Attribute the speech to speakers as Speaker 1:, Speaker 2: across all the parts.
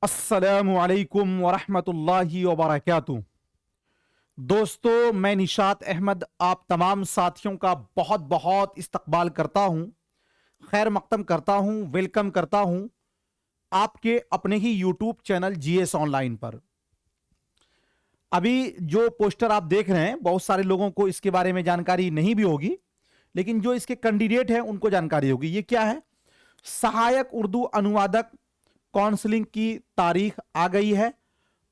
Speaker 1: अस्सलामुअलैकुम वरहमतुल्लाहि वबरकातुहू। दोस्तों, मैं निशात अहमद आप तमाम साथियों का बहुत बहुत इस्तकबाल करता हूं, खैर मकदम करता हूं, वेलकम करता हूं आपके अपने ही यूट्यूब चैनल जीएस ऑनलाइन पर। अभी जो पोस्टर आप देख रहे हैं, बहुत सारे लोगों को इसके बारे में जानकारी नहीं भी होगी, लेकिन जो इसके कैंडिडेट हैं उनको जानकारी होगी। ये क्या है? सहायक उर्दू अनुवादक काउंसलिंग की तारीख आ गई है।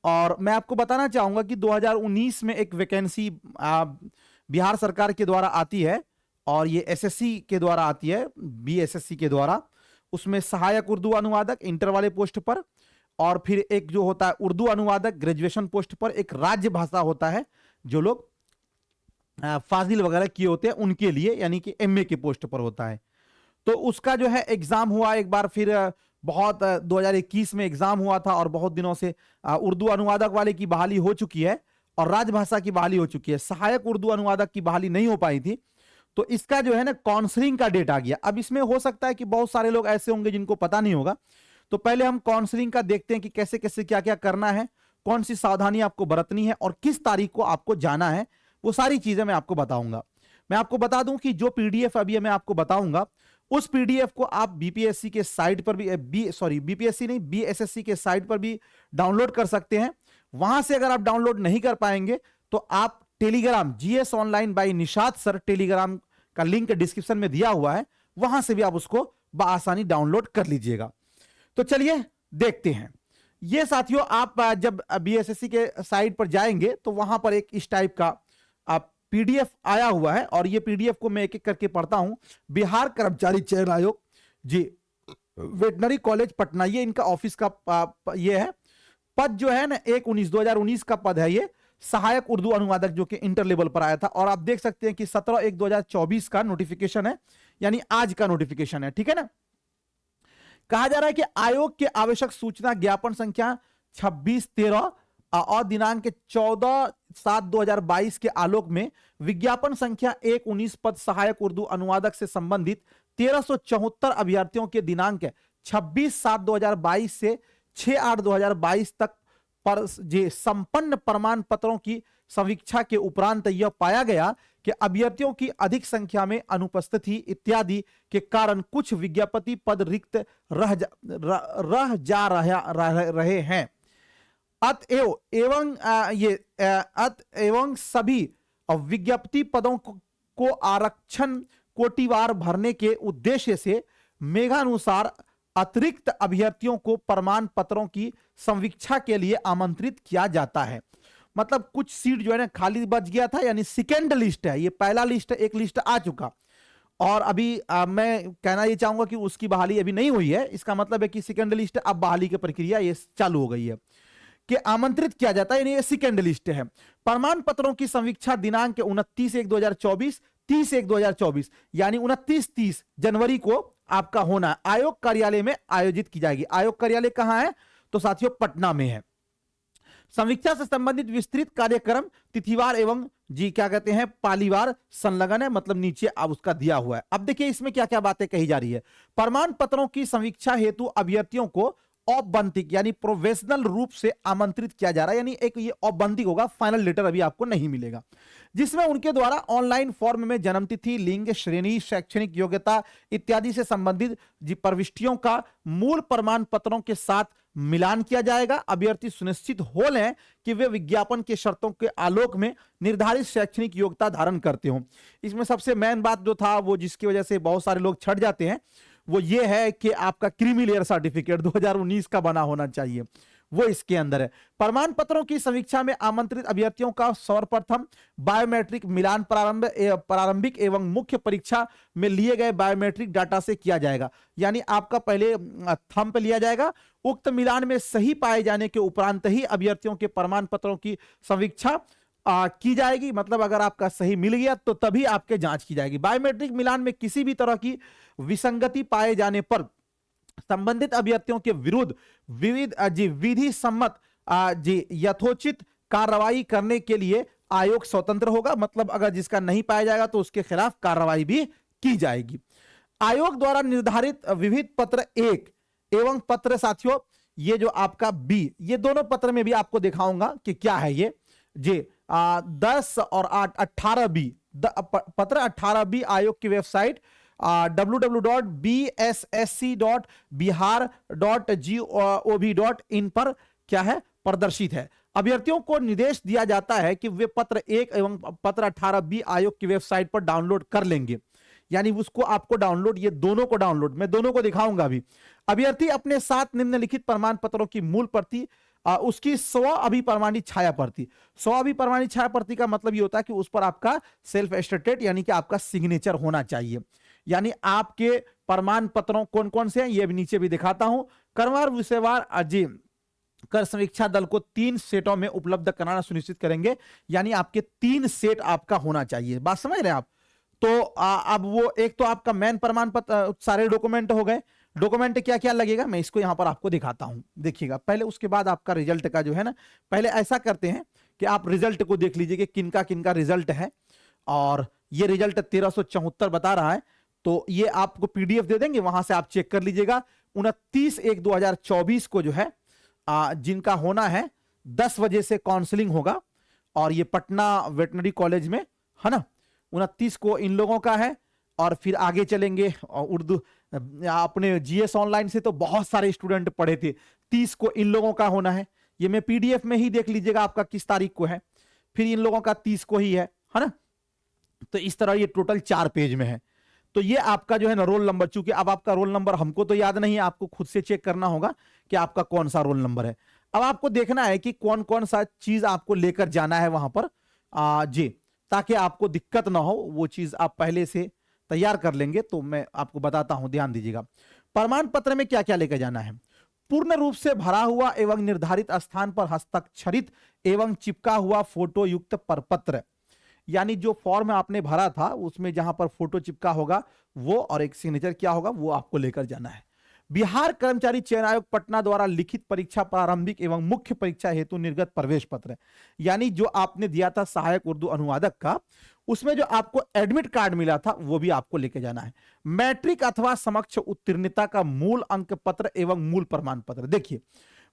Speaker 1: और मैं आपको बताना चाहूंगा कि 2019 में एक वैकेंसी बिहार सरकार के द्वारा आती है, और ये एसएससी के द्वारा आती है, बीएसएससी के द्वारा। उसमें सहायक उर्दू अनुवादक इंटर वाले पोस्ट पर, और फिर एक जो होता है उर्दू अनुवादक ग्रेजुएशन पोस्ट पर, एक राज्य भाषा होता है जो लोग फाजिल वगैरह किए होते हैं उनके लिए, यानी कि एमए के पोस्ट पर होता है। तो उसका जो है एग्जाम हुआ एक बार, फिर बहुत 2021 में एग्जाम हुआ था, और बहुत दिनों से उर्दू अनुवादक वाले की बहाली हो चुकी है और राजभाषा की बहाली हो चुकी है। सहायक उर्दू अनुवादक की बहाली नहीं हो पाई थी, तो इसका जो है ना काउंसलिंग का डेट आ गया। अब इसमें हो सकता है कि बहुत सारे लोग ऐसे होंगे जिनको पता नहीं होगा, तो पहले हम काउंसलिंग का देखते हैं कि कैसे कैसे क्या क्या करना है, कौन सी सावधानी आपको बरतनी है और किस तारीख को आपको जाना है। वो सारी चीजें मैं आपको बताऊंगा। मैं आपको बता दूं कि जो पीडीएफ अभी मैं आपको बताऊंगा, उस पीडीएफ को आप बीपीएससी के साइट पर भी बीपीएससी नहीं, बीएसएससी के साइट पर भी डाउनलोड कर सकते हैं। वहां से अगर आप डाउनलोड नहीं कर पाएंगे तो आप Telegram GS online by Nishat sir, Telegram का लिंक डिस्क्रिप्शन में दिया हुआ है, वहां से भी आप उसको बआसानी डाउनलोड कर लीजिएगा। तो चलिए देखते हैं। ये साथियों, आप जब बीएसएससी के साइट पर जाएंगे तो वहां पर एक इस टाइप का आप पीडीएफ आया हुआ है, और ये पीडीएफ को मैं एक एक करके पढ़ता हूं। बिहार कर्मचारी चयन आयोग जी, वेटनरी कॉलेज पटना, ये इनका ऑफिस का ये है। पद जो है ना 1/19/2019 का पद है, ये सहायक उर्दू अनुवादक, जो कि इंटर लेवल पर आया था। और आप देख सकते हैं कि 17/1/2024 का नोटिफिकेशन है, यानी आज का नोटिफिकेशन है, ठीक है ना। कहा जा रहा है कि आयोग के आवश्यक सूचना ज्ञापन संख्या 2613 और दिनांक 14/7/2022 के आलोक में विज्ञापन संख्या 1/19 पद सहायक उर्दू अनुवादक से संबंधित 1374 अभ्यर्थियों के दिनांक 26/7/2022 से 6/8/2022 तक पर जे संपन्न प्रमाण पत्रों की समीक्षा के उपरांत यह पाया गया कि अभ्यर्थियों की अधिक संख्या में अनुपस्थिति इत्यादि के कारण कुछ विज्ञापति पद रिक्त रह जा रहे हैं। अतएव सभी विज्ञप्ति पदों को आरक्षण कोटिवार भरने के उद्देश्य से मेघानुसार अतिरिक्त अभ्यर्थियों को प्रमाण पत्रों की समीक्षा के लिए आमंत्रित किया जाता है। मतलब कुछ सीट जो है ना खाली बच गया था, यानी सेकेंड लिस्ट है, ये पहला लिस्ट, एक लिस्ट आ चुका, और अभी मैं कहना ये चाहूंगा कि उसकी बहाली अभी नहीं हुई है। इसका मतलब है कि सेकेंड लिस्ट अब बहाली की प्रक्रिया ये चालू हो गई है कि आमंत्रित किया जाता है, यानी ये सेकेंड लिस्ट है। प्रमाण पत्रों की समीक्षा दिनांक 29/1/2024, 30/1/2024, यानी 29-30 जनवरी को आपका होना है। आयोग कार्यालय में आयोजित की जाएगी। आयोग कार्यालय कहां है? तो साथियों पटना में है। समीक्षा से संबंधित विस्तृत कार्यक्रम तिथिवार एवं जी क्या कहते हैं पालीवार संलग्न है, मतलब नीचे अब उसका दिया हुआ है। अब देखिए इसमें क्या क्या बातें कही जा रही है। प्रमाण पत्रों की समीक्षा हेतु अभ्यर्थियों को औपबंधिक यानी प्रोफेशनल रूप से आमंत्रित किया जा रहा है, यानी एक ये औपबंधिक होगा, फाइनल लेटर अभी आपको नहीं मिलेगा, जिसमें उनके द्वारा ऑनलाइन फॉर्म में जन्मतिथि, लिंग, श्रेणी, शैक्षणिक योग्यता इत्यादि से संबंधित प्रविष्टियों का मूल प्रमाण पत्रों के साथ मिलान किया जाएगा। अभ्यर्थी सुनिश्चित हो लें कि वे विज्ञापन के शर्तों के आलोक में निर्धारित शैक्षणिक योग्यता धारण करते हों। इसमें सबसे मेन बात जो था, वो जिसकी वजह से बहुत सारे लोग छट जाते हैं, वो ये है कि आपका क्रीमी लेयर सर्टिफिकेट 2019 का बना होना चाहिए, वो इसके अंदर है। प्रमाण पत्रों की समीक्षा में आमंत्रित अभ्यर्थियों का सर्वप्रथम बायोमेट्रिक मिलान प्रारंभिक एवं मुख्य परीक्षा में लिए गए बायोमेट्रिक डाटा से किया जाएगा, यानी आपका पहले थंब पे लिया जाएगा। उक्त मिलान में सही पाए जाने के उपरांत ही अभ्यर्थियों के प्रमाण पत्रों की समीक्षा की जाएगी। मतलब अगर आपका सही मिल गया तो तभी आपके जांच की जाएगी। बायोमेट्रिक मिलान में किसी भी तरह की विसंगति पाए जाने पर संबंधित अभ्यर्थियों के विरुद्ध विधि सम्मत यथोचित कार्रवाई करने के लिए आयोग स्वतंत्र होगा। मतलब अगर जिसका नहीं पाया जाएगा तो उसके खिलाफ कार्रवाई भी की जाएगी। आयोग द्वारा निर्धारित विविध पत्र 1 एवं पत्र साथियों ये जो आपका बी, ये दोनों पत्र में भी आपको दिखाऊंगा कि क्या है ये जी। 10 और 8 18 बी पत्र 18 बी आयोग की वेबसाइट www.bssc.bihar.gov.in पर क्या है प्रदर्शित है। अभ्यर्थियों को निर्देश दिया जाता है कि वे पत्र 1 एवं पत्र 18 बी आयोग की वेबसाइट पर डाउनलोड कर लेंगे, यानी उसको आपको डाउनलोड, ये दोनों को डाउनलोड, मैं दोनों को दिखाऊंगा अभी। अभ्यर्थी अपने साथ निम्नलिखित प्रमाण पत्रों की मूल प्रति, उसकी स्व अभिप्रमाणित छाया प्रति। स्व अभिप्रमाणित छाया प्रति का मतलब ये होता है कि उस पर आपका सेल्फ एस्टेटेड यानी कि आपका सिग्नेचर होना चाहिए। यानी आपके प्रमाण पत्रों कौन कौन से हैं ये भी नीचे भी दिखाता हूं। क्रमवार विषयवार अजीब कर समीक्षा दल को 3 सेटों में उपलब्ध कराना सुनिश्चित करेंगे, यानी आपके 3 सेट आपका होना चाहिए। बात समझ रहे हैं आप? तो अब वो एक तो आपका मेन प्रमाण पत्र, सारे डॉक्यूमेंट हो गए। डॉक्यूमेंट क्या क्या लगेगा मैं इसको यहां पर आपको दिखाता हूं, देखिएगा पहले। उसके बाद आपका रिजल्ट का जो है ना, पहले ऐसा करते हैं कि आप रिजल्ट को देख लीजिए कि किनका किनका रिजल्ट है। और ये रिजल्ट 1374 बता रहा है, तो ये आपको पीडीएफ दे देंगे, वहां से आप चेक कर लीजिएगा। 29/1/2024 को जो है जिनका होना है 10 बजे से काउंसलिंग होगा, और ये पटना वेटनरी कॉलेज में है ना। 29 को इन लोगों का है, और फिर आगे चलेंगे। उर्दू अपने जीएस ऑनलाइन से तो बहुत सारे स्टूडेंट पढ़े थे। 30 को इन लोगों का होना है, ये मैं पीडीएफ में ही देख लीजिएगा आपका किस तारीख को है। फिर इन लोगों का 30 को ही है ना। तो इस तरह ये टोटल 4 पेज में है। तो ये आपका जो है ना रोल नंबर, चूंकि अब आपका रोल नंबर हमको तो याद नहीं है, आपको खुद से चेक करना होगा कि आपका कौन सा रोल नंबर है। अब आपको देखना है कि कौन कौन सा चीज आपको लेकर जाना है वहां पर जी, ताकि आपको दिक्कत ना हो, वो चीज आप पहले से तैयार कर लेंगे। तो मैं आपको बताता हूं, ध्यान दीजिएगा। प्रमाण पत्र में क्या क्या लेकर जाना है। पूर्ण रूप से भरा हुआ एवं निर्धारित स्थान पर हस्ताक्षरित एवं चिपका हुआ फोटो युक्त प्रपत्र, यानी जो फॉर्म आपने भरा था उसमें जहां पर फोटो चिपका होगा वो, और एक सिग्नेचर क्या होगा वो आपको लेकर जाना है। बिहार कर्मचारी चयन आयोग पटना द्वारा लिखित परीक्षा प्रारंभिक एवं मुख्य परीक्षा हेतु निर्गत प्रवेश पत्र, यानी जो आपने दिया था सहायक उर्दू अनुवादक का, उसमें जो आपको एडमिट कार्ड मिला था वो भी आपको लेके जाना है। मैट्रिक अथवा समक्ष उत्तीर्णता का मूल अंक पत्र एवं मूल प्रमाण पत्र। देखिए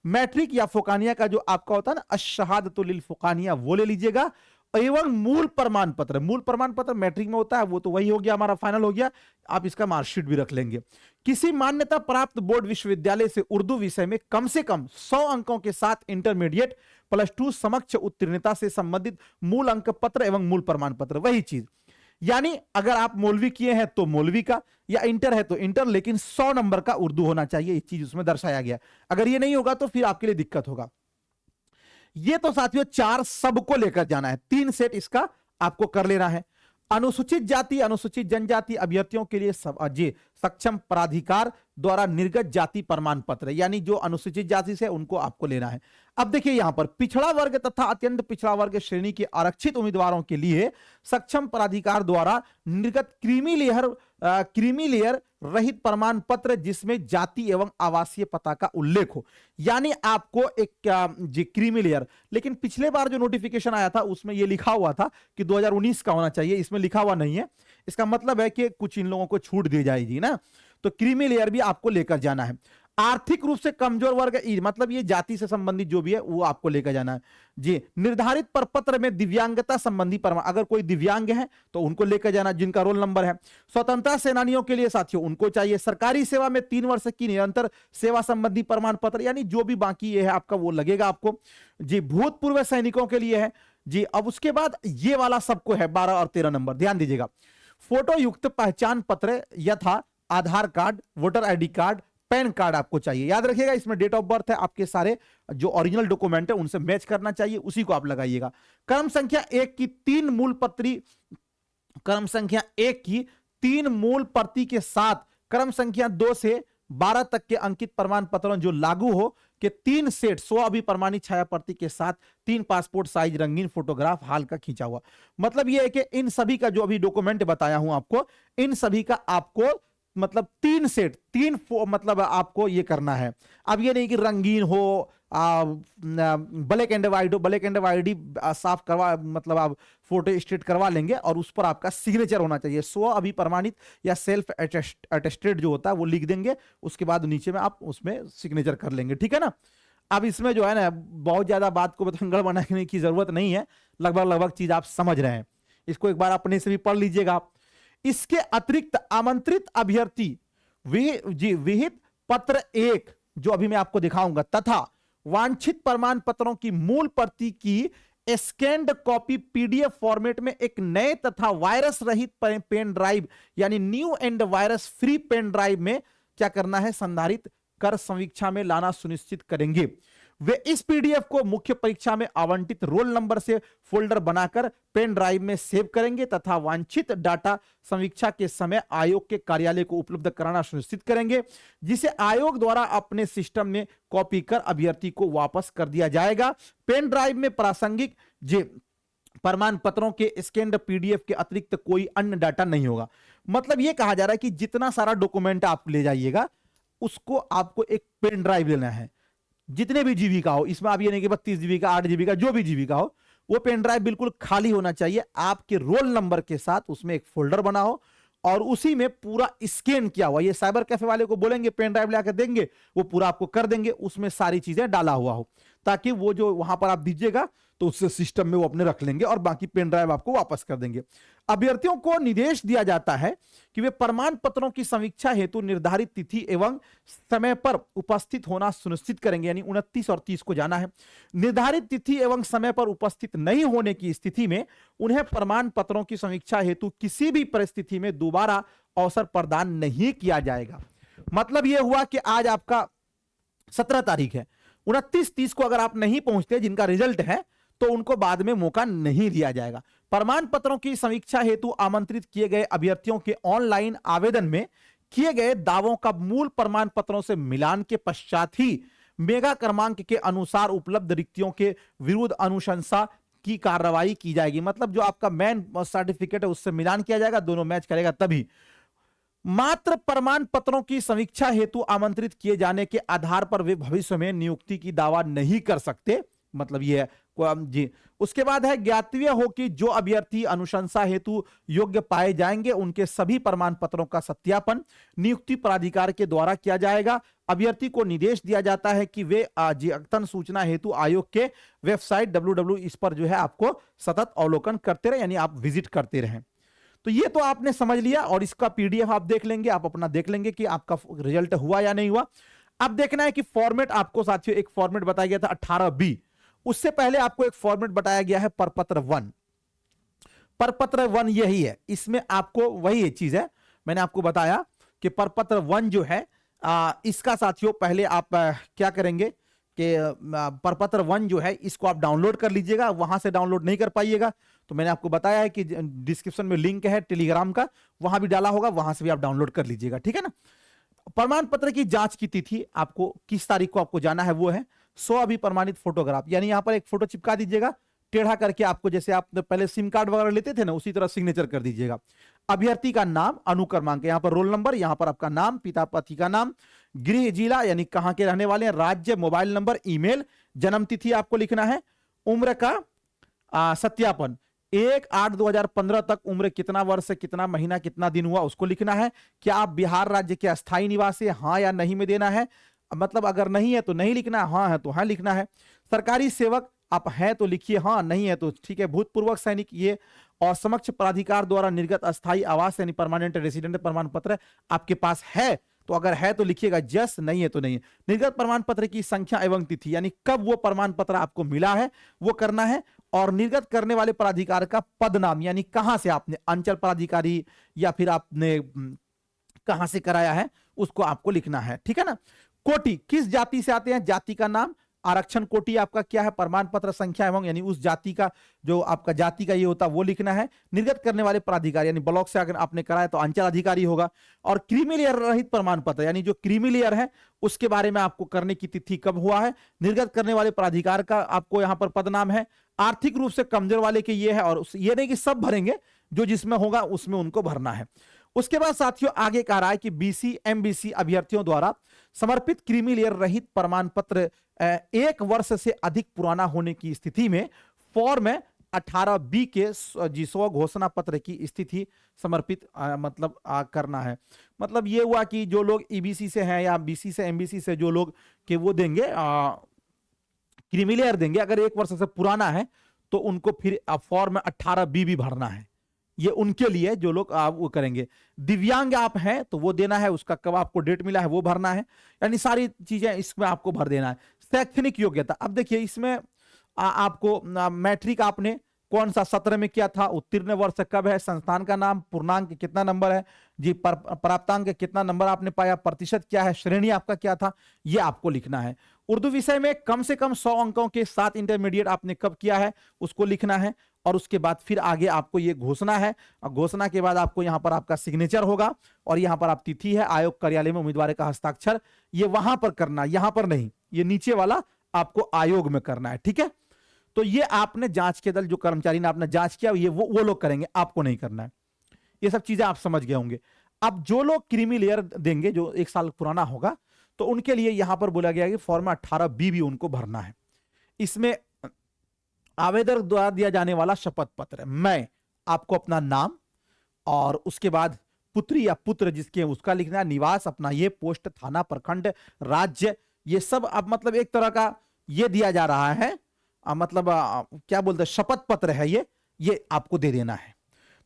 Speaker 1: मैट्रिक या फुकानिया का जो आपका होता है ना, अशहादतुल लिल फुकानिया, वो ले लीजिएगा, एवं मूल प्रमाण पत्र। मूल प्रमाण पत्र मैट्रिक में होता है, वो तो वही हो गया, हमारा फाइनल हो गया। आप इसका मार्कशीट भी रख लेंगे। किसी मान्यता प्राप्त बोर्ड विश्वविद्यालय से उर्दू विषय में कम से कम 100 अंकों के साथ इंटरमीडिएट +2 समक्ष उत्तीर्णता से संबंधित मूल अंक पत्र एवं मूल प्रमाण पत्र, वही चीज। यानी अगर आप मौलवी किए हैं तो मौलवी का, या इंटर है तो इंटर, लेकिन 100 नंबर का उर्दू होना चाहिए, ये चीज उसमें दर्शाया गया। अगर ये नहीं होगा तो फिर आपके लिए दिक्कत होगा। ये तो साथियों 4 सबको लेकर जाना है, 3 सेट इसका आपको कर लेना है। अनुसूचित जाति अनुसूचित जनजाति अभ्यर्थियों के लिए जी सक्षम प्राधिकार द्वारा निर्गत जाति प्रमाण पत्र, यानी जो अनुसूचित जाति से उनको आपको लेना है। अब देखिए यहां पर पिछड़ा वर्ग तथा अत्यंत पिछड़ा वर्ग श्रेणी के आरक्षित उम्मीदवारों के लिए सक्षम प्राधिकार द्वारा निर्गत क्रीमी लेयर रहित प्रमाण पत्र जिसमें जाति एवं आवासीय पता का उल्लेख हो, यानी आपको एक जी क्रीमी लेयर। लेकिन पिछले बार जो नोटिफिकेशन आया था उसमें यह लिखा हुआ था कि 2019 का होना चाहिए, इसमें लिखा हुआ नहीं है। इसका मतलब है कि कुछ इन लोगों को छूट दी जाएगी ना, तो क्रीमी लेयर भी आपको लेकर जाना है। आर्थिक रूप से कमजोर वर्ग मतलब ये जाति से संबंधित जो भी है वो आपको लेकर जाना है जी। निर्धारित प्रपत्र में दिव्यांगता संबंधी प्रमाण, अगर कोई दिव्यांग है तो उनको लेकर जाना जिनका रोल नंबर है। स्वतंत्रता सेनानियों के लिए साथियों उनको चाहिए। सरकारी सेवा में 3 वर्ष की निरंतर सेवा संबंधी प्रमाण पत्र, यानी जो भी बाकी ये है आपका वो लगेगा आपको जी। भूतपूर्व सैनिकों के लिए है जी। अब उसके बाद ये वाला सबको है 12 और 13 नंबर, ध्यान दीजिएगा। फोटो युक्त पहचान पत्र यथा Aadhaar card, voter ID card, PAN card आपको चाहिए। याद रखिएगा इसमें डेट ऑफ बर्थ है, आपके सारे जो ओरिजिनल डॉक्यूमेंट है उनसे मैच करना चाहिए, उसी को आप लगाइएगा। क्रम संख्या 1 की 3 मूल प्रति, क्रम संख्या 1 की 3 मूल प्रति के साथ क्रम संख्या 2 से 12 तक के अंकित प्रमाण पत्रों जो लागू हो के 3 सेट 100 अभिप्रमाणित छाया प्रति के साथ 3 पासपोर्ट साइज रंगीन फोटोग्राफ हाल का खींचा हुआ। मतलब यह है कि इन सभी का जो अभी डॉक्यूमेंट बताया हूं आपको, इन सभी का आपको मतलब 3 सेट 3 मतलब आपको ये करना है। अब ये नहीं कि रंगीन हो ब्लैक एंड वाइट हो, ब्लैक एंड वाइट ही साफ करवा, मतलब आप फोटो स्टेट करवा लेंगे और उस पर आपका सिग्नेचर होना चाहिए। स्व अभी प्रमाणित या सेल्फ अटेस्टेड जो होता है वो लिख देंगे, उसके बाद नीचे में आप उसमें सिग्नेचर कर लेंगे, ठीक है ना। अब इसमें जो है ना बहुत ज्यादा बात को बतंगड़ बनाने की जरूरत नहीं है, लगभग लगभग चीज आप समझ रहे हैं। इसको एक बार अपने से भी पढ़ लीजिएगा आप। इसके अतिरिक्त आमंत्रित अभ्यर्थी विहित पत्र 1 जो अभी मैं आपको दिखाऊंगा तथा वांछित प्रमाण पत्रों की मूल प्रति की स्कैन्ड कॉपी पीडीएफ फॉर्मेट में एक नए तथा वायरस रहित पेन ड्राइव यानी new and virus free pen drive में क्या करना है, संधारित कर समीक्षा में लाना सुनिश्चित करेंगे। वे इस पीडीएफ को मुख्य परीक्षा में आवंटित रोल नंबर से फोल्डर बनाकर पेन ड्राइव में सेव करेंगे तथा वांछित डाटा समीक्षा के समय आयोग के कार्यालय को उपलब्ध कराना सुनिश्चित करेंगे, जिसे आयोग द्वारा अपने सिस्टम में कॉपी कर अभ्यर्थी को वापस कर दिया जाएगा। पेन ड्राइव में प्रासंगिक प्रमाण पत्रों के स्कैन्ड पीडीएफ के अतिरिक्त कोई अन्य डाटा नहीं होगा। मतलब यह कहा जा रहा है कि जितना सारा डॉक्यूमेंट आप ले जाइएगा उसको आपको एक पेन ड्राइव लेना है, जितने भी जीबी का हो। इसमें आप ये नहीं कि 32 जीबी का, 8 जीबी का, जो भी जीबी का हो, वो पेन ड्राइव बिल्कुल खाली होना चाहिए। आपके रोल नंबर के साथ उसमें एक फोल्डर बना हो और उसी में पूरा स्कैन किया हुआ, ये साइबर कैफे वाले को बोलेंगे पेन ड्राइव लाकर देंगे, वो पूरा आपको कर देंगे, उसमें सारी चीजें डाला हुआ हो, ताकि वो जो वहां पर आप दीजिएगा तो उससे सिस्टम में वो अपने रख लेंगे और बाकी पेन ड्राइव आपको वापस कर देंगे। अभ्यर्थियों को निर्देश दिया जाता है कि वे प्रमाण पत्रों की समीक्षा हेतु निर्धारित तिथि एवं समय पर उपस्थित होना सुनिश्चित करेंगे, यानी 29 और 30 को जाना है। निर्धारित तिथि एवं समय पर उपस्थित नहीं होने की स्थिति में उन्हें प्रमाण पत्रों की समीक्षा हेतु किसी भी परिस्थिति में दोबारा अवसर प्रदान नहीं किया जाएगा। मतलब यह हुआ कि आज आपका 17 तारीख है, 29-30 को अगर आप नहीं पहुंचते जिनका रिजल्ट है तो उनको बाद में मौका नहीं दिया जाएगा। प्रमाण पत्रों की समीक्षा हेतु आमंत्रित किए गए अभ्यर्थियों के ऑनलाइन आवेदन में किए गए दावों का मूल प्रमाण पत्रों से मिलान के पश्चात ही मेगा क्रमांक के अनुसार उपलब्ध रिक्तियों के विरुद्ध अनुशंसा की कार्रवाई की जाएगी। मतलब जो आपका मेन सर्टिफिकेट है उससे मिलान किया जाएगा, दोनों मैच करेगा तभी। मात्र प्रमाण पत्रों की समीक्षा हेतु आमंत्रित किए जाने के आधार पर वे भविष्य में नियुक्ति की दावा नहीं कर सकते। मतलब ये जी। उसके बाद है ज्ञातव्य हो कि जो अभ्यर्थी अनुशंसा हेतु योग्य पाए जाएंगे उनके सभी प्रमाण पत्रों का सत्यापन नियुक्ति प्राधिकार के द्वारा किया जाएगा। अभ्यर्थी को निर्देश दिया जाता है कि वे अद्यतन सूचना हेतु आयोग के वेबसाइट www इस पर जो है आपको सतत अवलोकन करते रहे, यानी आप विजिट करते रहें। तो ये तो आपने समझ लिया और इसका पीडीएफ आप देख लेंगे, आप अपना देख लेंगे कि आपका रिजल्ट हुआ या नहीं हुआ। अब देखना है कि फॉर्मेट आपको साथियों एक फॉर्मेट बताया गया था 18B, उससे पहले आपको एक फॉर्मेट बताया गया है परपत्र 1। परपत्र 1 यही है, इसमें आपको वही चीज है मैंने आपको बताया कि परपत्र 1 जो है इसका साथियों पहले आप क्या करेंगे कि परपत्र 1 जो है इसको आप डाउनलोड कर लीजिएगा। वहां से डाउनलोड नहीं कर पाइएगा तो मैंने आपको बताया है कि डिस्क्रिप्शन में लिंक है टेलीग्राम का, वहां भी डाला होगा, वहां से भी आप डाउनलोड कर लीजिएगा, ठीक है ना। प्रमाण पत्र की जांच की तिथि आपको किस तारीख को आपको जाना है वो है 100 अभी प्रमाणित फोटोग्राफ, यानी यहां पर एक फोटो चिपका दीजिएगा टेढ़ा करके, आपको जैसे आप पहले सिम कार्ड वगैरह लेते थे ना उसी तरह सिग्नेचर कर दीजिएगा। अभ्यर्थी का नाम, अनुक्रमांक, यहां पर रोल नंबर, यहां पर आपका नाम, पिता पति का नाम, गृह जिला यानी कहां के रहने वाले हैं, राज्य, मोबाइल नंबर, ईमेल, जन्म तिथि आपको लिखना है, उम्र का सत्यापन 1/8/2015 तक उम्र कितना वर्ष से कितना महीना कितना दिन हुआ उसको लिखना है। क्या आप बिहार राज्य के अस्थायी निवासी हाँ या नहीं में देना है, मतलब अगर नहीं है तो नहीं लिखना, हाँ है तो हाँ लिखना है। सरकारी सेवक आप हैं तो लिखिए हाँ, नहीं है तो ठीक है। भूतपूर्व सैनिक ये, और समक्ष प्राधिकार द्वारा निर्गत अस्थायी आवास यानी परमानेंट रेसिडेंट प्रमाण पत्र आपके पास है तो अगर है तो लिखिएगा यस, नहीं है तो नहीं। निर्गत प्रमाण पत्र की संख्या एवं तिथि यानी कब वो प्रमाण पत्र आपको मिला है वो करना है, और निर्गत करने वाले प्राधिकार का पद नाम यानी कहां से आपने, अंचल प्राधिकारी या फिर आपने कहां से कराया है उसको आपको लिखना है, ठीक है ना। कोटि, किस जाति से आते हैं, जाति का नाम, आरक्षण कोटि आपका क्या है, प्रमाण पत्र संख्या एवं यानी उस जाति का जो आपका जाति का ये होता है वो लिखना है। निर्गत करने वाले प्राधिकारी यानी ब्लॉक से अगर आपने कराया तो अंचल अधिकारी होगा। और क्रीमी लेयर रहित प्रमाण पत्र यानी जो क्रीमी लेयर है उसके बारे में आपको करने की तिथि कब हुआ है, निर्गत करने वाले प्राधिकार का आपको यहां पर पद नाम है। आर्थिक रूप से कमजोर वाले के ये है, और ये नहीं कि सब भरेंगे, जो जिसमें होगा उसमें उनको भरना है। उसके बाद साथियों आगे कह रहा है कि बीसी एमबीसी अभ्यर्थियों द्वारा समर्पित क्रीमी लेयर रहित प्रमाण पत्र 1 वर्ष से अधिक पुराना होने की स्थिति में फॉर्म 18B के स्व घोषणा पत्र की स्थिति समर्पित मतलब करना है। मतलब ये हुआ कि जो लोग ईबीसी से हैं या बीसी से एमबीसी से जो लोग के वो देंगे क्रीमी लेयर देंगे, अगर 1 वर्ष से पुराना है तो उनको फिर फॉर्म 18B भी भरना है। ये उनके लिए जो लोग वो करेंगे। दिव्यांग आप हैं तो वो देना है, उसका कब आपको डेट मिला है वो भरना है, यानी सारी चीजें इसमें आपको भर देना है। शैक्षणिक योग्यता, अब देखिए इसमें आपको मैट्रिक आपने कौन सा सत्र में किया था, उत्तीर्ण वर्ष कब है, संस्थान का नाम, पूर्णांक कितना नंबर है जी, प्राप्तांक कितना नंबर आपने पाया, प्रतिशत क्या है, श्रेणी आपका क्या था, ये आपको लिखना है। उर्दू विषय में कम से कम 100 अंकों के साथ इंटरमीडिएट आपने कब किया है उसको लिखना है। और उसके बाद फिर आगे आपको ये घोषणा है, और घोषणा के बाद आपको यहाँ पर आपका सिग्नेचर होगा, और यहाँ पर आप तिथि है, आयोग कार्यालय में उम्मीदवार का हस्ताक्षर, ये वहां पर करना, यहां पर नहीं, ये नीचे वाला आपको आयोग में करना है। ठीक है, तो ये आपने जांच के दल जो कर्मचारी ने आपने जांच किया ये वो लोग करेंगे, आपको नहीं करना है। ये सब चीजें आप समझ गए होंगे। अब जो लोग क्रीमी लेयर देंगे जो 1 साल पुराना होगा, तो उनके लिए यहां पर बोला गया कि फॉर्म 18B भी उनको भरना है। इसमें आवेदक द्वारा दिया जाने वाला शपथ पत्र, मैं आपको अपना नाम और उसके बाद पुत्री या पुत्र जिसके उसका लिखना है, निवास अपना, ये पोस्ट, थाना, प्रखंड, राज्य, ये सब अब मतलब एक तरह का ये दिया जा रहा है, मतलब क्या बोलते हैं, शपथ पत्र है ये आपको दे देना है।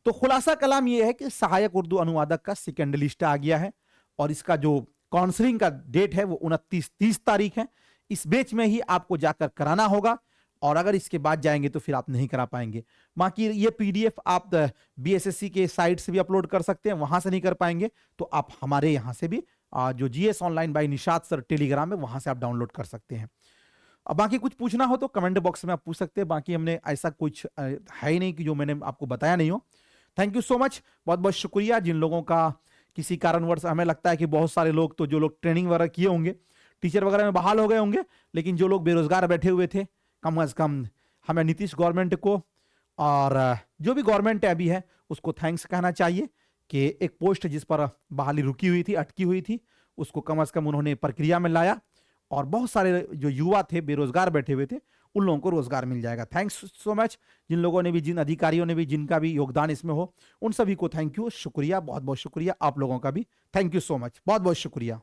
Speaker 1: तो खुलासा कलाम ये है कि सहायक उर्दू अनुवादक का सेकेंड लिस्ट आ गया है, और इसका जो काउंसलिंग का डेट है वो 29-30 तारीख है। इस बैच में ही आपको जाकर कराना होगा, और अगर इसके बाद जाएंगे तो फिर आप नहीं करा पाएंगे। बाकी ये पीडीएफ आप बीएसएससी के साइट से भी अपलोड कर सकते हैं, वहां से नहीं कर पाएंगे तो आप हमारे यहाँ से भी जो GS online by Nishat sir Telegram है वहां से आप डाउनलोड कर सकते हैं। अब बाकी कुछ पूछना हो तो कमेंट बॉक्स में आप पूछ सकते हैं, बाकी हमने ऐसा कुछ है ही नहीं कि जो मैंने आपको बताया नहीं हो। थैंक यू सो मच, बहुत बहुत शुक्रिया जिन लोगों का किसी कारणवश, हमें लगता है कि बहुत सारे लोग तो जो लोग ट्रेनिंग वगैरह किए होंगे, टीचर वगैरह में बहाल हो गए होंगे, लेकिन जो लोग बेरोजगार बैठे हुए थे, कम से कम हमें नीतीश गवर्नमेंट को और जो भी गवर्नमेंट अभी है उसको थैंक्स कहना चाहिए कि एक पोस्ट जिस पर बहाली रुकी हुई थी, अटकी हुई थी, उसको कम से कम उन्होंने प्रक्रिया में लाया, और बहुत सारे जो युवा थे बेरोजगार बैठे हुए थे उन लोगों को रोजगार मिल जाएगा। थैंक्स सो मच, जिन लोगों ने भी, जिन अधिकारियों ने भी, जिनका भी योगदान इसमें हो, उन सभी को थैंक यू, शुक्रिया, बहुत बहुत शुक्रिया। आप लोगों का भी थैंक यू सो मच, बहुत बहुत शुक्रिया।